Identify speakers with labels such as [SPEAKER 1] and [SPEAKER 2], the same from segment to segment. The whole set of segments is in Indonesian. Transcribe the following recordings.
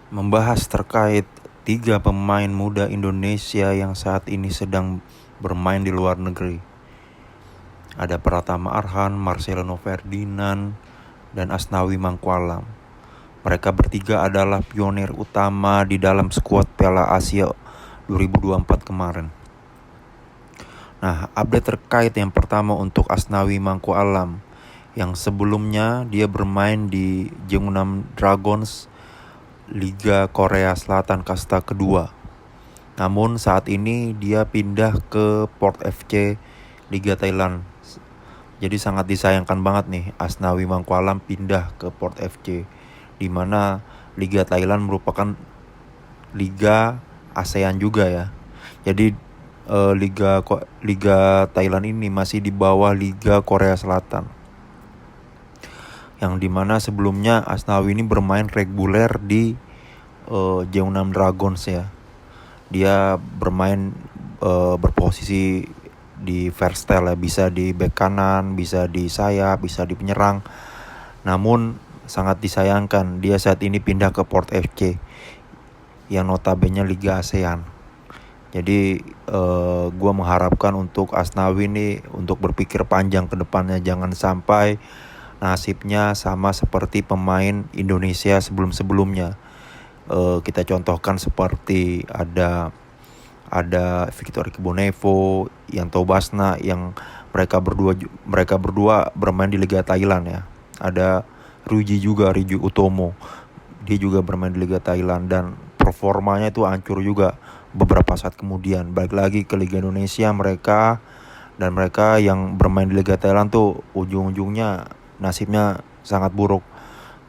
[SPEAKER 1] membahas terkait 3 pemain muda Indonesia yang saat ini sedang bermain di luar negeri. Ada Pratama Arhan, Marcelino Ferdinand, dan Asnawi Mangkualam. Mereka bertiga adalah pionir utama di dalam skuad Piala Asia 2024 kemarin. Nah, update terkait yang pertama untuk Asnawi Mangkualam, yang sebelumnya dia bermain di Jeonnam Dragons Liga Korea Selatan kasta kedua. Namun saat ini dia pindah ke Port FC Liga Thailand. Jadi sangat disayangkan banget nih Asnawi Mangkualam pindah ke Port FC, di mana Liga Thailand merupakan liga ASEAN juga ya. Jadi Liga Thailand ini masih di bawah Liga Korea Selatan. Yang dimana sebelumnya Asnawi ini bermain reguler di Jeonnam Dragons ya. Dia bermain berposisi di versatile ya, bisa di bek kanan, bisa di sayap, bisa di penyerang. Namun sangat disayangkan dia saat ini pindah ke Port FC yang notabene Liga ASEAN. Jadi gue mengharapkan untuk Asnawi ini untuk berpikir panjang ke depannya, jangan sampai nasibnya sama seperti pemain Indonesia sebelum-sebelumnya. Kita contohkan seperti ada Victor Kibonevo, Yanto Basna, yang mereka berdua bermain di Liga Thailand ya. Ada Ryuji Utomo, dia juga bermain di Liga Thailand dan performanya itu hancur juga beberapa saat kemudian. Balik lagi ke Liga Indonesia mereka yang bermain di Liga Thailand tuh ujung-ujungnya nasibnya sangat buruk.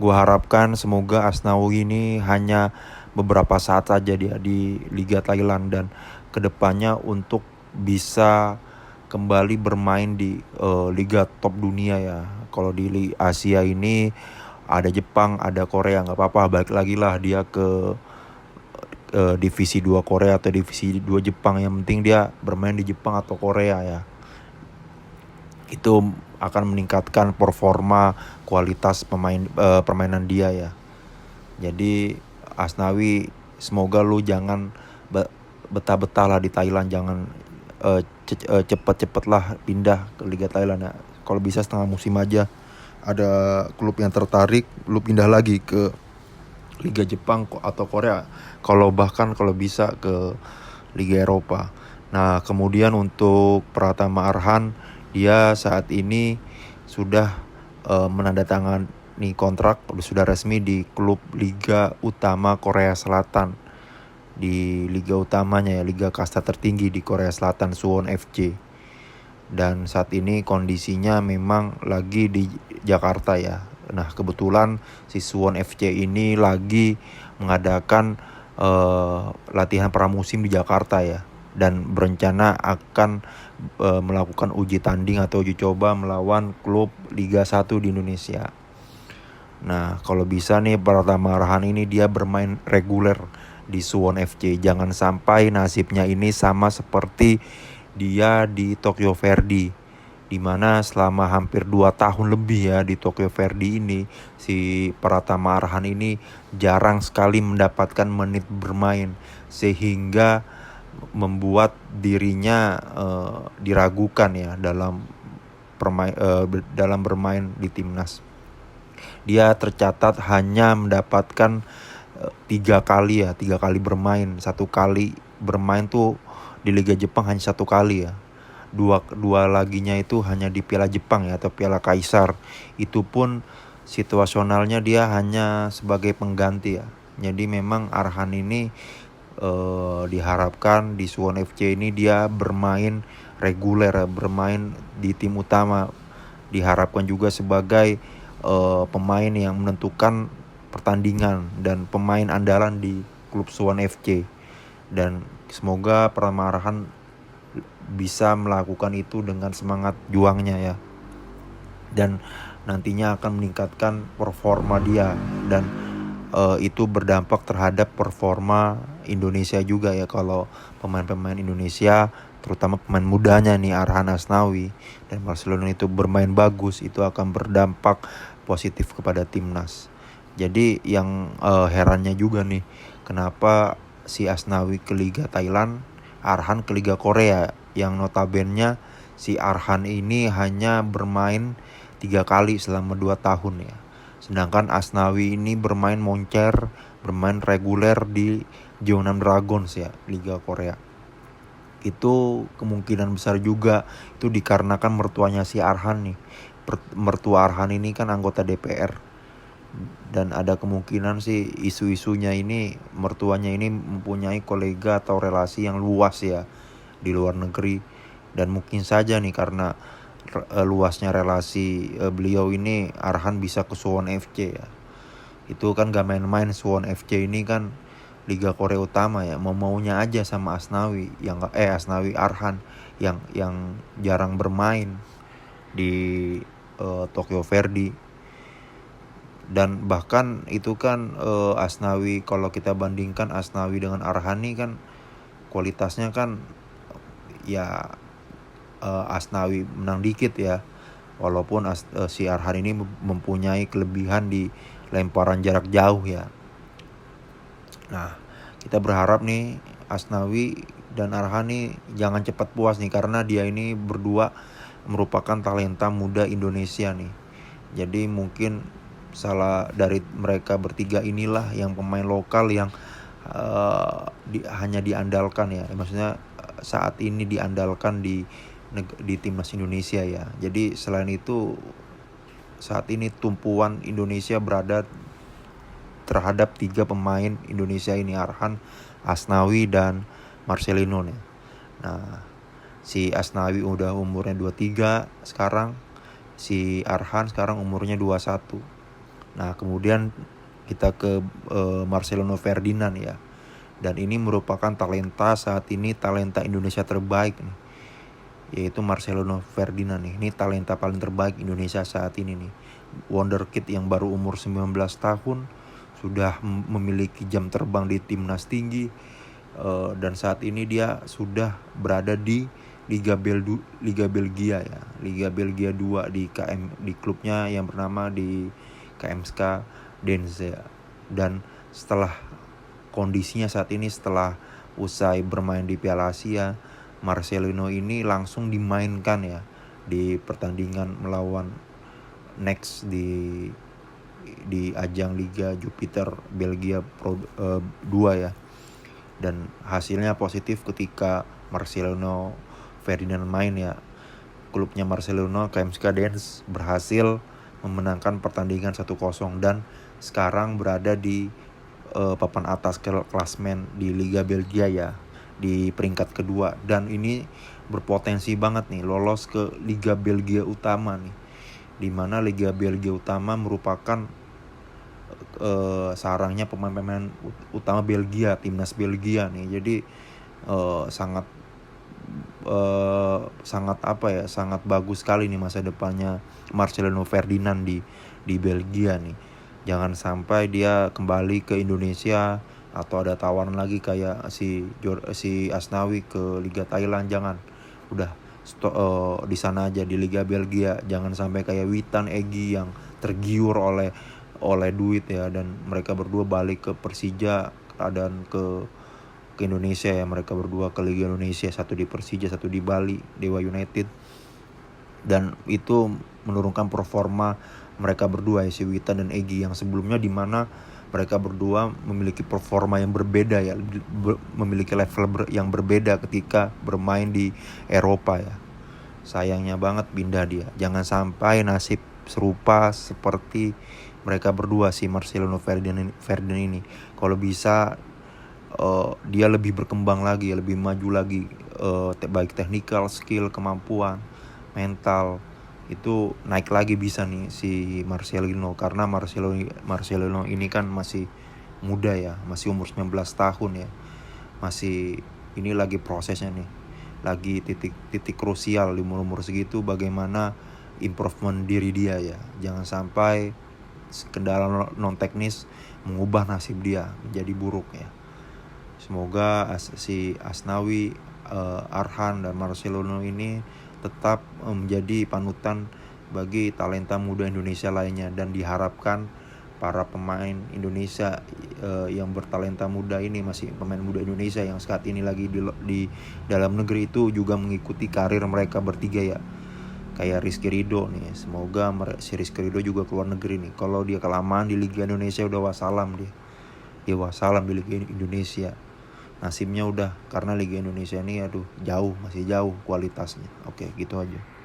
[SPEAKER 1] Gue harapkan semoga Asnawi ini hanya beberapa saat saja dia di Liga Thailand dan kedepannya untuk bisa kembali bermain di liga top dunia ya. Kalau di Asia ini ada Jepang, ada Korea, nggak apa-apa, balik lagi lah dia ke divisi 2 Korea atau divisi 2 Jepang. Yang penting dia bermain di Jepang atau Korea ya. Itu akan meningkatkan performa kualitas permainan dia ya. Jadi Asnawi, semoga lu jangan betah-betah lah di Thailand, jangan cepet-cepet lah pindah ke Liga Thailand ya. Kalau bisa setengah musim aja, ada klub yang tertarik, lu pindah lagi ke Liga Jepang atau Korea, kalau bisa ke Liga Eropa. Nah, kemudian untuk Pratama Arhan, dia saat ini sudah menandatangani kontrak, sudah resmi di klub Liga Utama Korea Selatan, di liga utamanya ya, liga kasta tertinggi di Korea Selatan, Suwon FC. Dan saat ini kondisinya memang lagi di Jakarta ya. Nah, kebetulan si Suwon FC ini lagi mengadakan latihan pramusim di Jakarta ya, dan berencana akan melakukan uji tanding atau uji coba melawan klub Liga 1 di Indonesia. Nah, kalau bisa nih Pratama Arhan ini dia bermain reguler di Suwon FC. Jangan sampai nasibnya ini sama seperti dia di Tokyo Verdy, di mana selama hampir 2 tahun lebih ya di Tokyo Verdy ini, si Pratama Arhan ini jarang sekali mendapatkan menit bermain, sehingga membuat dirinya diragukan ya dalam bermain di timnas. Dia tercatat hanya mendapatkan 3 kali bermain. 1 kali bermain tuh di Liga Jepang hanya 1 kali ya. Dua laginya itu hanya di Piala Jepang ya, atau Piala Kaisar. Itu pun situasionalnya dia hanya sebagai pengganti ya. Jadi memang Arhan ini diharapkan di Suwon FC ini dia bermain reguler, bermain di tim utama. Diharapkan juga sebagai pemain yang menentukan pertandingan dan pemain andalan di klub Suwon FC. Dan semoga Pratama Arhan bisa melakukan itu dengan semangat juangnya ya, dan nantinya akan meningkatkan performa dia, dan itu berdampak terhadap performa Indonesia juga ya. Kalau pemain-pemain Indonesia, terutama pemain mudanya nih Arhan, Asnawi, dan Marcelino itu bermain bagus, itu akan berdampak positif kepada timnas. Jadi yang herannya juga nih, kenapa si Asnawi ke Liga Thailand, Arhan ke Liga Korea, yang notabene si Arhan ini hanya bermain 3 kali selama 2 tahun ya. Sedangkan Asnawi ini bermain moncer, bermain reguler di Jeonnam Dragons ya, Liga Korea. Itu kemungkinan besar juga itu dikarenakan mertuanya si Arhan nih. Mertua Arhan ini kan anggota DPR, dan ada kemungkinan sih isu-isunya ini mertuanya ini mempunyai kolega atau relasi yang luas ya di luar negeri. Dan mungkin saja nih karena luasnya relasi beliau ini, Arhan bisa ke Suwon FC ya. Itu kan gak main-main, Suwon FC ini kan Liga Korea Utama ya. Mau-maunya aja sama Asnawi yang Asnawi Arhan yang jarang bermain di Tokyo Verdy. Dan bahkan itu kan Asnawi, kalau kita bandingkan Asnawi dengan Arhani kan kualitasnya kan ya Asnawi menang dikit ya. Walaupun si Arhan ini mempunyai kelebihan di lemparan jarak jauh ya. Nah, kita berharap nih Asnawi dan Arhani jangan cepat puas nih, karena dia ini berdua merupakan talenta muda Indonesia nih. Jadi mungkin salah dari mereka bertiga inilah yang pemain lokal yang hanya diandalkan ya. Maksudnya saat ini diandalkan di timnas Indonesia ya. Jadi selain itu saat ini tumpuan Indonesia berada terhadap 3 pemain Indonesia ini, Arhan, Asnawi, dan Marcelino nih. Nah, si Asnawi udah umurnya 23 sekarang, si Arhan sekarang umurnya 21. Nah, kemudian kita ke Marcelino Ferdinand ya. Dan ini merupakan talenta saat ini, talenta Indonesia terbaik nih, yaitu Marcelino Ferdinand nih. Ini talenta paling terbaik Indonesia saat ini nih. Wonderkid yang baru umur 19 tahun sudah memiliki jam terbang di timnas tinggi, dan saat ini dia sudah berada di Liga Belgia ya, Liga Belgia 2 di klubnya yang bernama di KMSK Denze. Dan setelah kondisinya saat ini, setelah usai bermain di Piala Asia, Marcelino ini langsung dimainkan ya di pertandingan melawan Next di ajang Liga Jupiter Belgia Pro 2 ya. Dan hasilnya positif ketika Marcelino Ferdinand main ya. Klubnya Marcelino, KMSK Dens, berhasil memenangkan pertandingan 1-0 dan sekarang berada di papan atas klasmen di Liga Belgia ya, di peringkat kedua. Dan ini berpotensi banget nih lolos ke Liga Belgia Utama nih, dimana Liga Belgia Utama merupakan sarangnya pemain-pemain utama Belgia, timnas Belgia nih. Jadi sangat sangat bagus sekali nih masa depannya Marcelino Ferdinand di Belgia nih. Jangan sampai dia kembali ke Indonesia atau ada tawaran lagi kayak si Asnawi ke Liga Thailand. Jangan, udah di sana aja di Liga Belgia. Jangan sampai kayak Witan Egy yang tergiur oleh duit ya, dan mereka berdua balik ke Persija dan ke Indonesia ya. Mereka berdua ke Liga Indonesia, satu di Persija, satu di Bali, Dewa United. Dan itu menurunkan performa mereka berdua ya, si Witan dan Egy, yang sebelumnya di mana mereka berdua memiliki performa yang berbeda ya, memiliki level yang berbeda ketika bermain di Eropa ya. Sayangnya banget pindah dia. Jangan sampai nasib serupa seperti mereka berdua, si Marcelino Ferdinand ini. Kalau bisa dia lebih berkembang lagi, lebih maju lagi, baik technical, skill, kemampuan, mental, itu naik lagi bisa nih si Marcelino. Karena Marcelino ini kan masih muda ya, masih umur 19 tahun ya. Masih ini lagi prosesnya nih. Lagi titik krusial di umur segitu, bagaimana improvement diri dia ya. Jangan sampai kendala non teknis mengubah nasib dia menjadi buruk ya. Semoga si Asnawi, Arhan, dan Marcelino ini tetap menjadi panutan bagi talenta muda Indonesia lainnya, dan diharapkan para pemain Indonesia yang bertalenta muda ini, masih pemain muda Indonesia yang saat ini lagi di dalam negeri itu juga mengikuti karir mereka bertiga ya. Kayak Rizky Ridho nih, semoga si Rizky Ridho juga keluar negeri nih. Kalau dia kelamaan di Liga Indonesia udah wassalam dia wassalam di Liga Indonesia. Nasibnya udah, karena Liga Indonesia ini aduh masih jauh kualitasnya. Oke, gitu aja.